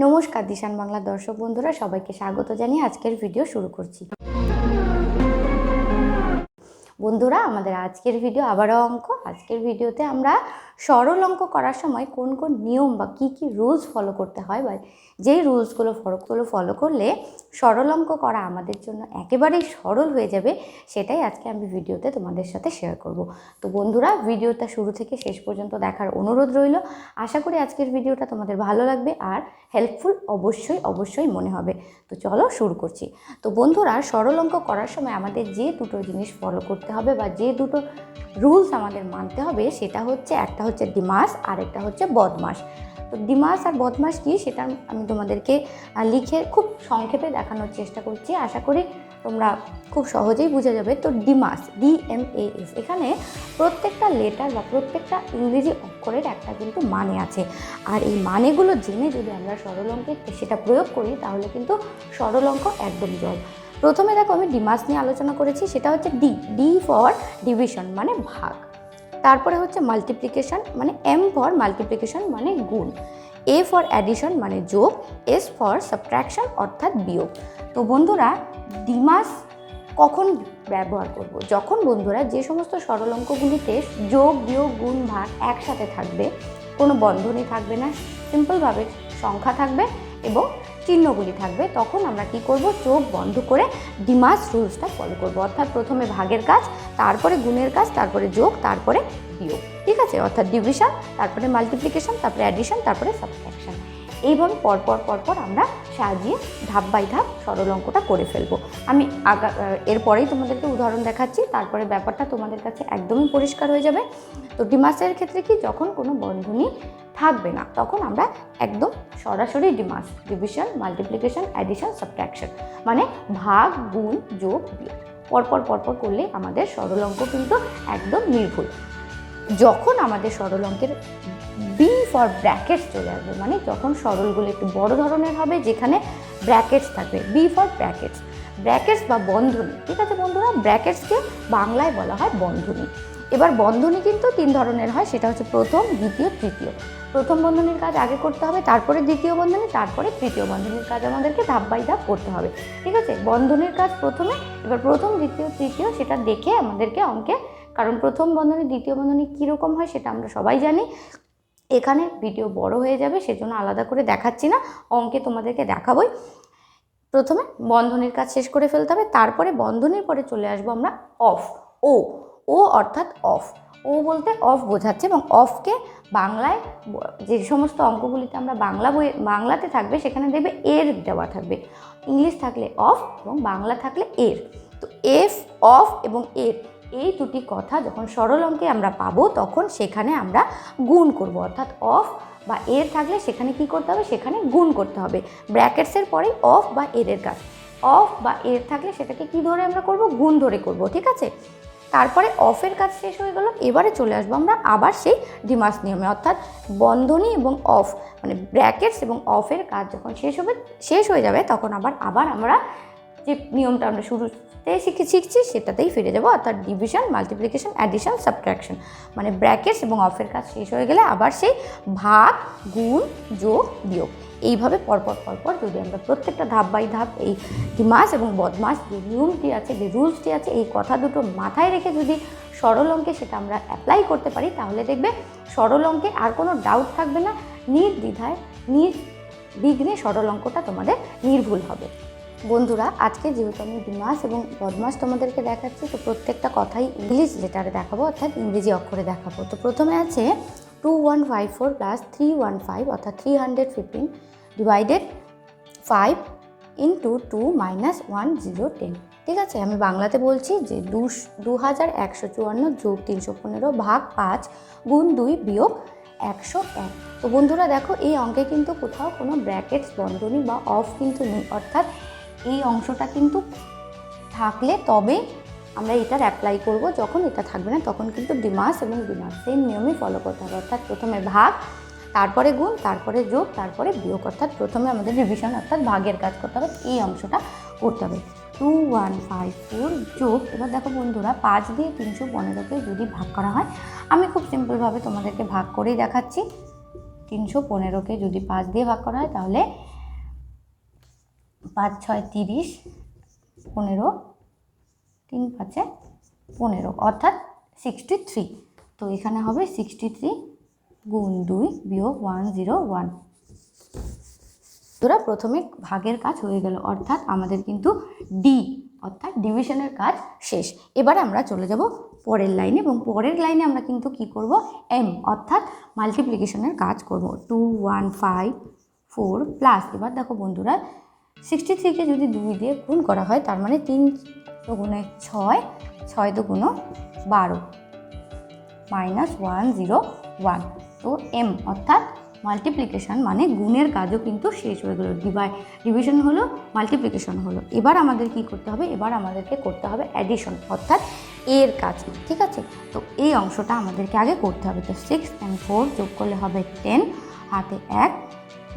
নমস্কার দিশান বাংলা দর্শক বন্ধুরা, সবাইকে স্বাগত জানিয়ে আজকের ভিডিও শুরু করছি। বন্ধুরা, আমাদের আজকের ভিডিও আবারও অঙ্ক। আজকের ভিডিওতে আমরা সরল অঙ্ক করার সময় কোন কোন নিয়ম বা কি কি রুলস ফলো করতে হয়, বা যেই রুলসগুলো ফলো করলে সরল অঙ্ক করা আমাদের জন্য একেবারেই সরল হয়ে যাবে, সেটাই আজকে আমি ভিডিওতে তোমাদের সাথে শেয়ার করব। তো বন্ধুরা, ভিডিওটা শুরু থেকে শেষ পর্যন্ত দেখার অনুরোধ রইল। আশা করি আজকের ভিডিওটা তোমাদের ভালো লাগবে আর হেল্পফুল অবশ্যই মনে হবে। তো চলো শুরু করছি। তো বন্ধুরা, সরল অঙ্ক করার সময় আমাদের যে দুটো জিনিস ফলো করতে হবে বা যে দুটো রুলস আমাদের মানতে হবে, সেটা হচ্ছে, একটা হচ্ছে ডিমাস আর একটা হচ্ছে বদমাস। তো ডিমাস আর বদমাস কি, সেটা আমি তোমাদেরকে লিখে খুব সংক্ষেপে দেখানোর চেষ্টা করছি। আশা করি তোমরা খুব সহজেই বুঝে যাবে। তো ডিমাস, DMAS, এখানে প্রত্যেকটা লেটার বা প্রত্যেকটা ইংরেজি অক্ষরের একটা কিন্তু মানে আছে। আর এই মানেগুলো জেনে যদি আমরা সরল অঙ্কে সেটা প্রয়োগ করি, তাহলে কিন্তু সরল অঙ্ক একদম জল। প্রথমে দেখো, আমি ডিমাস নিয়ে আলোচনা করেছি, সেটা হচ্ছে ডি ফর ডিভিশন মানে ভাগ। তারপরে হচ্ছে মাল্টিপ্লিকেশন মানে M ফর মাল্টিপ্লিকেশন মানে গুণ, A ফর অ্যাডিশন মানে যোগ, S ফর সাবট্রাকশন অর্থাৎ বিয়োগ। তো বন্ধুরা, ডিমাস কখন ব্যবহার করব? যখন বন্ধুরা যে সমস্ত সরল অঙ্কগুলিতে যোগ বিয়োগ গুণ ভাগ একসাথে থাকবে, কোনো বন্ধনী থাকবে না, সিম্পলভাবে সংখ্যা থাকবে এবং চিহ্নগুলি থাকবে, তখন আমরা কি করব? চোখ বন্ধ করে ডিমাস রুলসটা ফলো করব। অর্থাৎ প্রথমে ভাগের কাজ, তারপরে গুণের কাজ, তারপরে যোগ, তারপরে বিয়োগ। ঠিক আছে? অর্থাৎ ডিভিশন, তারপরে মাল্টিপ্লিকেশন, তারপরে অ্যাডিশন, তারপরে সাবট্রাকশন। এইভাবে পরপর আমরা সাজিয়ে ধাপ বাই ধাপ সরল অঙ্কটা করে ফেলবো। আমি এরপরেই তোমাদেরকে উদাহরণ দেখাচ্ছি, তারপরে ব্যাপারটা তোমাদের কাছে একদমই পরিষ্কার হয়ে যাবে। তো ডিমাসের ক্ষেত্রে কি, যখন কোনো বন্ধনী থাকবে না, তখন আমরা একদম সরাসরি ডিমাস, ডিভিশন, মাল্টিপ্লিকেশন, অ্যাডিশন, সাবট্রাকশন মানে ভাগ, গুণ, যোগ, বিয়োগ পরপর করলে আমাদের সরল অঙ্ক কিন্তু একদম নির্ভুল। যখন আমাদের সরল অঙ্কের বি ফর ব্র্যাকেটস চলে আসবে, মানে যখন সরলগুলো একটু বড় ধরনের হবে, যেখানে ব্র্যাকেটস থাকবে, বি ফর ব্র্যাকেটস বা বন্ধনী। ঠিক আছে বন্ধুরা, ব্র্যাকেটসকে বাংলায় বলা হয় বন্ধনী। এবার বন্ধনী কিন্তু তিন ধরনের হয়, সেটা হচ্ছে প্রথম, দ্বিতীয়, তৃতীয়। প্রথম বন্ধনীর কাজ আগে করতে হবে, তারপরে দ্বিতীয় বন্ধনী, তারপরে তৃতীয় বন্ধনীর কাজ আমাদেরকে ধাপ বাই ধাপ করতে হবে। ঠিক আছে? বন্ধনীর কাজ প্রথমে, এবার প্রথম, দ্বিতীয়, তৃতীয় সেটা দেখে আমাদেরকে অঙ্কে, কারণ প্রথম বন্ধনী দ্বিতীয় বন্ধনী কীরকম হয় সেটা আমরা সবাই জানি। এখানে ভিডিও বড় হয়ে যাবে, সেজন্য আলাদা করে দেখাচ্ছি না, অঙ্কে তোমাদেরকে দেখাবই। প্রথমে বন্ধনীর কাজ শেষ করে ফেলতে হবে, তারপরে বন্ধনীর পরে চলে আসবো আমরা অফ, ও অর্থাৎ অফ। ও বলতে অফ বোঝাচ্ছে, এবং অফকে বাংলায় যে সমস্ত অঙ্কগুলিতে আমরা বাংলাতে থাকবে, সেখানে দেখবে এর দেওয়া থাকবে। ইংলিশ থাকলে অফ এবং বাংলা থাকলে এর। তো এফ, অফ এবং এর, এই দুটি কথা যখন সরল অঙ্কে আমরা পাবো, তখন সেখানে আমরা গুণ করব। অর্থাৎ অফ বা এর থাকলে সেখানে কি করতে হবে? সেখানে গুণ করতে হবে। ব্র্যাকেটসের পরে অফ বা এর কাজ, অফ বা এর থাকলে সেটাকে কি ধরে আমরা করব? গুণ ধরে করব। ঠিক আছে? তারপরে অফের কাজ শেষ হয়ে গেল, এবারে চলে আসবো আমরা আবার সেই ডিমাস নিয়মে। অর্থাৎ বন্ধনী এবং অফ মানে ব্র্যাকেটস এবং অফের কাজ যখন শেষ হয়ে যাবে, তখন আবার আমরা যে নিয়মটা আমরা শুরুতে শিখছি সেটাতেই ফিরে যাব। অর্থাৎ ডিভিশন, মাল্টিপ্লিকেশন, অ্যাডিশন, সাবট্রাকশন মানে ব্র্যাকেটস এবং অফের কাজ শেষ হয়ে গেলে আবার সেই ভাগ, গুণ, যোগ, বিয়োগ। এইভাবে পরপর যদি আমরা প্রত্যেকটা ধাপ বাই ধাপ এই ডিমাস এবং বদমাস যে নিয়মটি আছে, যে রুলসটি আছে, এই কথা দুটো মাথায় রেখে যদি সরল অঙ্কে সেটা আমরা অ্যাপ্লাই করতে পারি, তাহলে দেখবে সরল অঙ্কে আর কোনো ডাউট থাকবে না। নির্দ্বিধায় নির্বিঘ্নে সরল অঙ্কটা তোমাদের নির্ভুল হবে। বন্ধুরা, আজকে যেহেতু আমি ডিমাস এবং বদমাস তোমাদেরকে দেখাচ্ছি, তো প্রত্যেকটা কথাই ইংলিশ লেটারে দেখাবো, অর্থাৎ ইংরেজি অক্ষরে দেখাবো। তো প্রথমে আছে 2154 প্লাস 315 অর্থাৎ 315 ডিভাইডেড 5 ইন্টু 2 মাইনাস 1010। ঠিক আছে? আমি বাংলাতে বলছি যে 2154 যোগ 315 ভাগ 5 গুণ 2 বিয়োগ 101। তো বন্ধুরা দেখো, এই অঙ্কে কিন্তু কোথাও কোনো ব্র্যাকেটস, বন্ধনী বা অফ কিন্তু নেই। অর্থাৎ এই অংশটা কিন্তু থাকলে তবে আমরা এটার অ্যাপ্লাই করব, যখন এটা থাকবে না তখন কিন্তু ডিমাস এবং ডিমাস সেম নিয়মই ফলো করতে হবে। অর্থাৎ প্রথমে ভাগ, তারপরে গুণ, তারপরে যোগ, তারপরে বিয়োগ। অর্থাৎ প্রথমে আমাদের ডিভিশন অর্থাৎ ভাগের কাজ করতে হবে, এই অংশটা করতে হবে। 2154 যোগ, এবার দেখো বন্ধুরা, 5 দিয়ে 315কে যদি ভাগ করা হয়, আমি খুব সিম্পলভাবে তোমাদেরকে ভাগ করেই দেখাচ্ছি। 315কে যদি 5 দিয়ে ভাগ করা হয়, তাহলে 5 6 30, 15, 3 5 15 অর্থাৎ 63। তো এখানে হবে 63 গুণ 2 বিয়োগ 101। তোরা প্রথমে ভাগের কাজ হয়ে গেল, অর্থাৎ আমাদের কিন্তু ডি অর্থাৎ ডিভিশনের কাজ শেষ। এবার আমরা চলে যাব পরের লাইনে, এবং পরের লাইনে আমরা কিন্তু কি করব, এম অর্থাৎ মাল্টিপ্লিকেশনের কাজ করব। 2 1 5 4 প্লাস, এবার দেখো বন্ধুরা 63কে যদি 2 দিয়ে গুণ করা হয়, তার মানে 3 দুগুণে 6, 6 দুগুণ 12 মাইনাস 101। তো এম অর্থাৎ মাল্টিপ্লিকেশন মানে গুণের কাজও কিন্তু শেষ হয়ে গেল, ডিভিশন হলো, মাল্টিপ্লিকেশন হলো। এবার আমাদের কি করতে হবে, এবার আমাদেরকে করতে হবে অ্যাডিশন অর্থাৎ এর কাজ, ঠিক আছে। তো এই অংশটা আমাদেরকে আগে করতে হবে। তো 6 and 4 যোগ করলে হবে 10, হাতে 1,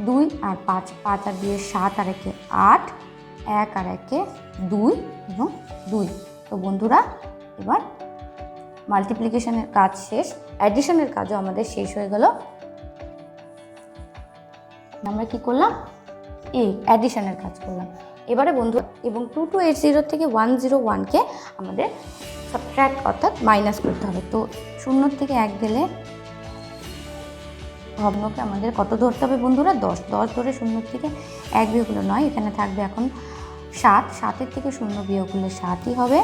2 আর 5, 5 আর 2 7 আর 1 8, 1 আর 1 2 এবং 2। তো বন্ধুরা এবার মাল্টিপ্লিকেশনের কাজ শেষ, অ্যাডিশনের কাজও আমাদের শেষ হয়ে গেল। আমরা কি করলাম, এই অ্যাডিশনের কাজ করলাম। এবারে বন্ধু এবং 2280 থেকে 101কে আমাদের সাবট্রাক্ট অর্থাৎ মাইনাস করতে হবে। তো 0 থেকে 1 গেলে ভগ্নকে আমাদের কত ধরতে হবে বন্ধুরা, 10 ধরে 0 থেকে 1 বিয়োগ হলো 9, এখানে থাকবে এখন 7, 7-এর থেকে 0 বিয়োগ হলে 7ই হবে,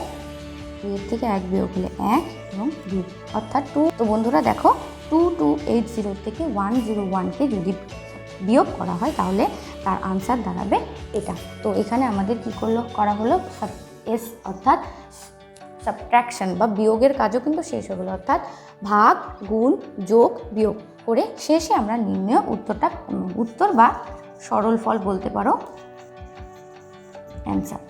2 থেকে 1 বিয়োগ হলে 1 এবং 2 অর্থাৎ 2। তো বন্ধুরা দেখো 2280 থেকে 101কে যদি বিয়োগ করা হয় তাহলে তার আনসার দাঁড়াবে এটা। তো এখানে আমাদের কি করা হলো, এস অর্থাৎ সাবট্রাকশন বা বিয়োগের কাজও কিন্তু শেষ হয়ে গেলো, অর্থাৎ ভাগ গুণ যোগ বিয়োগ করে শেষে আমরা নির্ণয় উত্তর বা সরল ফল বলতে পারো অ্যান্সার।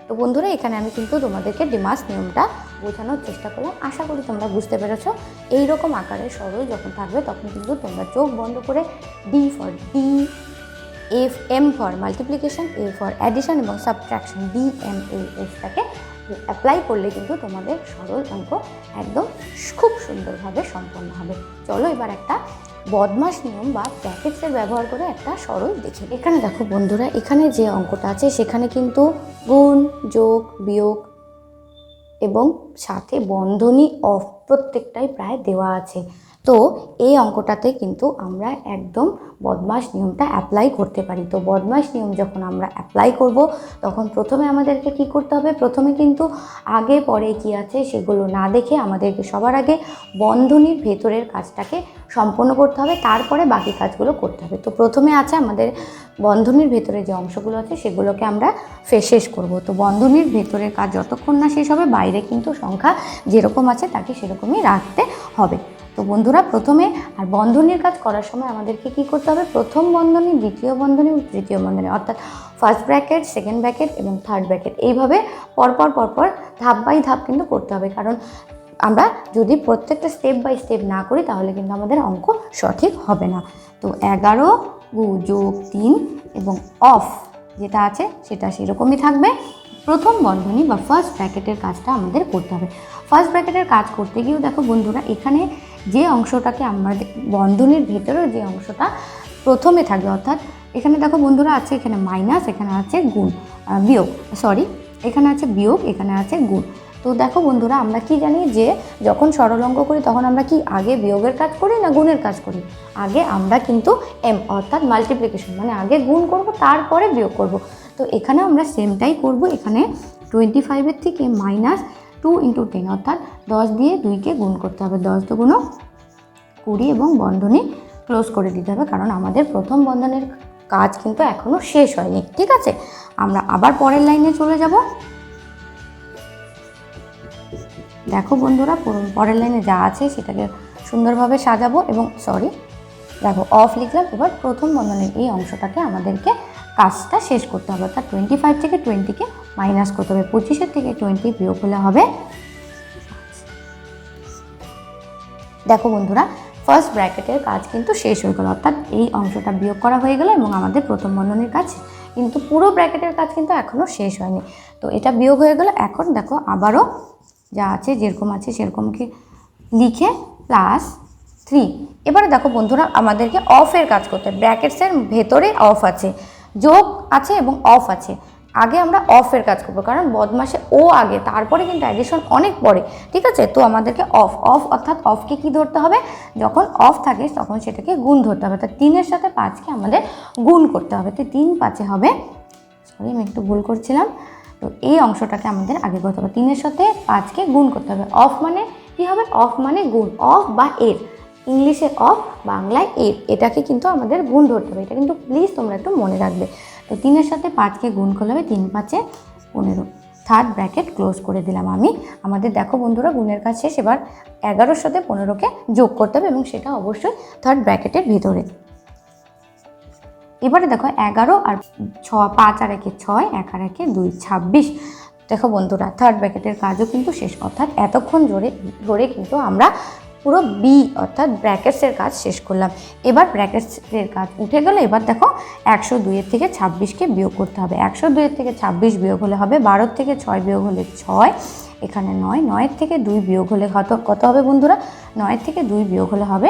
তো বন্ধুরা এখানে আমি কিন্তু তোমাদেরকে ডিমাস নিয়মটা বোঝানোর চেষ্টা করলাম, আশা করি তোমরা বুঝতে পেরেছো। এইরকম আকারে সরল যখন থাকবে তখন কিন্তু তোমরা চোখ বন্ধ করে D for D, M for multiplication, A for addition এবং সাবট্রাকশন DMASটাকে অ্যাপ্লাই করলে কিন্তু তোমাদের সরল অঙ্ক একদম খুব সুন্দরভাবে সম্পন্ন হবে। চলো এবার একটা বদমাস নিয়ম বা ব্র্যাকেটসের ব্যবহার করে একটা সরল দেখি। এখানে দেখো বন্ধুরা, এখানে যে অঙ্কটা আছে সেখানে কিন্তু গুণ যোগ বিয়োগ এবং সাথে বন্ধনী অফ প্রত্যেকটাই প্রায় দেওয়া আছে। তো এই অঙ্কটাতে কিন্তু আমরা একদম বদমাস নিয়মটা অ্যাপ্লাই করতে পারি। তো বদমাস নিয়ম যখন আমরা অ্যাপ্লাই করব তখন প্রথমে আমাদেরকে কি করতে হবে, প্রথমে কিন্তু আগে পরে কি আছে সেগুলো না দেখে আমাদেরকে সবার আগে বন্ধনীর ভেতরের কাজটাকে সম্পন্ন করতে হবে, তারপরে বাকি কাজগুলো করতে হবে। তো প্রথমে আছে আমাদের বন্ধনীর ভেতরে যে অংশগুলো আছে সেগুলোকে আমরা শেষ করব। তো বন্ধনীর ভেতরের কাজ যতক্ষণ না শেষ হবে বাইরে কিন্তু সংখ্যা যেরকম আছে তাকে সেরকমই রাখতে হবে। তো বন্ধুরা প্রথমে আর বন্ধনীর কাজ করার সময় আমাদেরকে কি করতে হবে, প্রথম বন্ধনী, দ্বিতীয় বন্ধনী, তৃতীয় বন্ধনী অর্থাৎ ফার্স্ট ব্র্যাকেট, সেকেন্ড ব্র্যাকেট এবং থার্ড ব্র্যাকেট এইভাবে পরপর ধাপ বাই ধাপ কিন্তু করতে হবে। কারণ আমরা যদি প্রত্যেকটা স্টেপ বাই স্টেপ না করি তাহলে কিন্তু আমাদের অঙ্ক সঠিক হবে না। তো 11 যোগ 3 এবং অফ যেটা আছে সেটা সেরকমই থাকবে। প্রথম বন্ধনী বা ফার্স্ট ব্র্যাকেটের কাজটা আমাদের করতে হবে। ফার্স্ট ব্র্যাকেটের কাজ করতে গিয়েও দেখো বন্ধুরা এখানে যে অংশটাকে আমাদের বন্ধনীর ভেতরেও যে অংশটা প্রথমে থাকবে, অর্থাৎ এখানে দেখো বন্ধুরা আছে এখানে মাইনাস, এখানে আছে গুণ বিয়োগ, এখানে আছে বিয়োগ, এখানে আছে গুণ। তো দেখো বন্ধুরা আমরা কি জানি যে যখন সরল অঙ্ক করি তখন আমরা কি আগে বিয়োগের কাজ করি না গুণের কাজ করি, আগে আমরা কিন্তু এম অর্থাৎ মাল্টিপ্লিকেশন মানে আগে গুণ করব তারপরে বিয়োগ করব। তো এখানে আমরা সেমটাই করব। এখানে 25-এর থেকে -2 × 10 অর্থাৎ 10 দিয়ে 2কে গুণ করতে হবে, 10 দুগুণ 20 এবং বন্ধনী ক্লোজ করে দিতে হবে, কারণ আমাদের প্রথম বন্ধনের কাজ কিন্তু এখনও শেষ হয়নি। ঠিক আছে, আমরা আবার পরের লাইনে চলে যাব। দেখো বন্ধুরা পরের লাইনে যা আছে সেটাকে সুন্দরভাবে সাজাবো এবং দেখো অফ লিখলাম। এবার প্রথম বন্ধনের এই অংশটাকে আমাদেরকে কাজটা শেষ করতে হবে, অর্থাৎ 25 থেকে 20কে মাইনাস করতে হবে, 25-এর থেকে 20 বিয়োগ হলে হবে। দেখো বন্ধুরা ফার্স্ট ব্র্যাকেটের কাজ কিন্তু শেষ হয়ে গেল, অর্থাৎ এই অংশটা বিয়োগ করা হয়ে গেল এবং আমাদের প্রথম বন্ধনীর কাজ, কিন্তু পুরো ব্র্যাকেটের কাজ কিন্তু এখনও শেষ হয়নি। তো এটা বিয়োগ হয়ে গেল। এখন দেখো আবারও যা আছে যেরকম আছে সেরকমকে লিখে +3। এবারে দেখো বন্ধুরা আমাদেরকে অফের কাজ করতে হবে, ব্র্যাকেটসের ভেতরে অফ আছে যোগ আছে এবং অফ আছে। আগে আমরা অফের কাজ করবো, কারণ বদমাসে ও আগে, তারপরে কিন্তু অ্যাডিশন অনেক পরে, ঠিক আছে। তো আমাদেরকে অফ অর্থাৎ অফকে কি ধরতে হবে, যখন অফ থাকে তখন সেটাকে গুণ ধরতে হবে। তো 3-এর সাথে 5কে আমাদের গুণ করতে হবে। তো 3 5-এ হবে, সরি আমি একটু ভুল করছিলাম, তো এই অংশটাকে আমাদের আগে করতে হবে। 3-এর সাথে 5কে গুণ করতে হবে। অফ মানে কি হবে, অফ মানে গুণ, অফ বা এর, ইংলিশে অফ, বাংলায় এর, এটাকে কিন্তু আমাদের গুণ ধরতে হবে। এটা কিন্তু প্লিজ তোমরা একটু মনে রাখবে। তো 3-এর সাথে 5কে গুণ করলে হবে 3 5-এ 15, থার্ড ব্র্যাকেট ক্লোজ করে দিলাম আমি। আমাদের দেখো বন্ধুরা গুণের কাজ শেষ। এবার 11-র সাথে 15কে যোগ করতে হবে এবং সেটা অবশ্যই থার্ড ব্র্যাকেটের ভিতরে। এবারে দেখো 11 আর 5 আর 1 6, 1 আর 1 2, 26। দেখো বন্ধুরা থার্ড ব্র্যাকেটের কাজও কিন্তু শেষ, অর্থাৎ এতক্ষণ ধরে কিন্তু আমরা পুরো বি অর্থাৎ ব্র্যাকেটসের কাজ শেষ করলাম। এবার ব্র্যাকেটসের কাজ উঠে গেলে এবার দেখো 102-এর থেকে 26কে বিয়োগ করতে হবে। 102-এর থেকে 26 বিয়োগ হলে হবে 12-র থেকে 6 বিয়োগ হলে 6, এখানে 9, 9-এর থেকে 2 বিয়োগ হলে কত হবে বন্ধুরা, 9-এর থেকে 2 বিয়োগ হলে হবে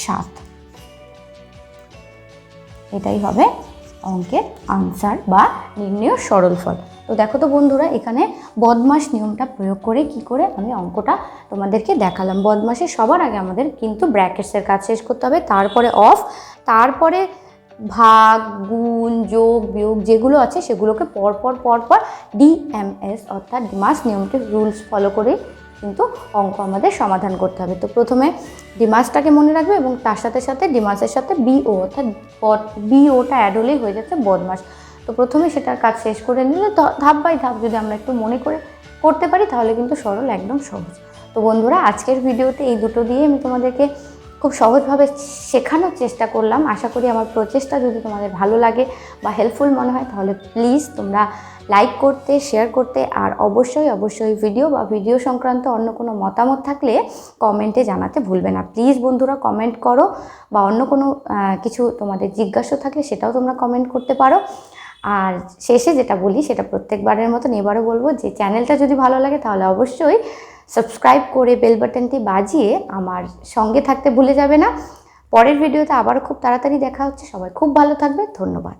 7। এটাই হবে অঙ্কের আনসার বা নির্ণেয় সরলফল। তো দেখো তো বন্ধুরা এখানে বদমাস নিয়মটা প্রয়োগ করে কি করে আমি অঙ্কটা তোমাদেরকে দেখালাম। বদমাসে সবার আগে আমাদের কিন্তু ব্র্যাকেটসের কাজ শেষ করতে হবে, তারপরে অফ, তারপরে ভাগ, গুণ, যোগ, বিয়োগ যেগুলো আছে সেগুলোকে পরপর DMS অর্থাৎ ডিমাস নিয়মটির রুলস ফলো করে কিন্তু অঙ্ক আমাদের সমাধান করতে হবে। তো প্রথমে ডিমাসটাকে মনে রাখবে এবং তার সাথে সাথে ডিমাসের সাথে BO অর্থাৎ BOটা অ্যাড হলেই হয়ে যাচ্ছে বদমাস। তো প্রথমে সেটার কাজ শেষ করে নিলে ধাপ বাই ধাপ যদি আমরা একটু মনে করে করতে পারি তাহলে কিন্তু সরল একদম সহজ। তো বন্ধুরা আজকের ভিডিওতে এই দুটো দিয়ে আমি তোমাদেরকে খুব সহজভাবে শেখানোর চেষ্টা করলাম। আশা করি আমার প্রচেষ্টা যদি তোমাদের ভালো লাগে বা হেল্পফুল মনে হয় তাহলে প্লিজ তোমরা লাইক করতে, শেয়ার করতে, আর অবশ্যই ভিডিও সংক্রান্ত অন্য কোনো মতামত থাকলে কমেন্টে জানাতে ভুলবে না। প্লিজ বন্ধুরা কমেন্ট করো, বা অন্য কোনো কিছু তোমাদের জিজ্ঞাসা থাকলে সেটাও তোমরা কমেন্ট করতে পারো। আর শেষে যেটা বলি সেটা প্রত্যেকবারের মতন এবারও বলবো যে চ্যানেলটা যদি ভালো লাগে তাহলে অবশ্যই সাবস্ক্রাইব করে বেল বাটনটি বাজিয়ে আমার সঙ্গে থাকতে ভুলে যাবে না। পরের ভিডিওতে আবারও খুব তাড়াতাড়ি দেখা হচ্ছে। সবাই খুব ভালো থাকবে, ধন্যবাদ।